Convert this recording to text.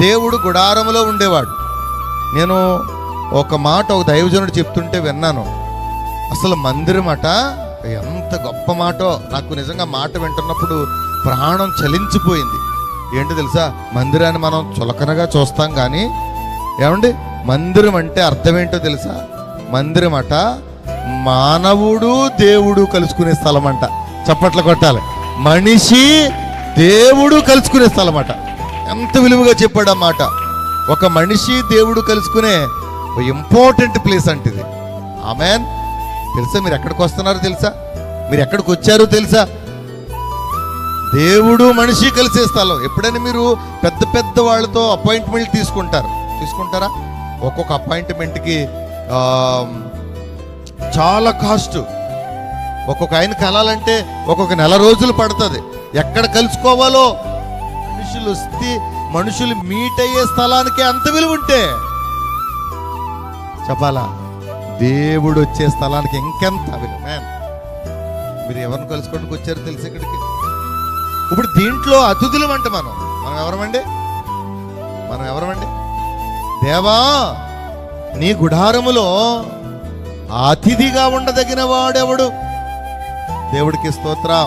దేవుడు గుడారములో ఉండేవాడు. నేను ఒక మాట ఒక దైవజనుడు చెప్తుంటే విన్నాను. అసలు మందిరం అట ఎంత గొప్ప మాటో. నాకు నిజంగా మాట వింటున్నప్పుడు ప్రాణం చలించిపోయింది. ఏంటో తెలుసా, మందిరాన్ని మనం చులకనగా చూస్తాం కానీ ఏమండి, మందిరం అంటే అర్థం ఏంటో తెలుసా? మందిరం అట మానవుడు దేవుడు కలుసుకునే స్థలం అంట. చప్పట్లు కొట్టాలి. మనిషి దేవుడు కలుసుకునే స్థలం అట. ఎంత విలువగా చెప్పాడు ఆ మాట. ఒక మనిషి దేవుడు కలుసుకునే ఇంపార్టెంట్ ప్లేస్ అంటే ఇది. ఆమెన్. తెలుసా మీరు ఎక్కడికి వస్తున్నారో తెలుసా? మీరు ఎక్కడికి వచ్చారో తెలుసా? దేవుడు మనిషి కలిసే స్థలం. ఎప్పుడైనా మీరు పెద్ద పెద్ద వాళ్ళతో అపాయింట్మెంట్ తీసుకుంటారా? ఒక్కొక్క అపాయింట్మెంట్కి చాలా కాస్ట్. ఒక్కొక్క ఆయన కలాలంటే ఒక్కొక్క నెల రోజులు పడుతుంది. ఎక్కడ కలుసుకోవాలో మనుషులు మీట్ అయ్యే స్థలానికి అంత విలువ ఉంటే చెప్పాలా, దేవుడు వచ్చే స్థలానికి ఇంకెంత విలువ. మీరు ఎవరిని కలుసుకోవడానికి వచ్చారో తెలిసి ఇక్కడికి. ఇప్పుడు దీంట్లో అతిథులం అంటే మనం ఎవరమండి? దేవా, నీ గుడారములో అతిథిగా ఉండదగిన వాడెవడు? దేవుడికి స్తోత్రం.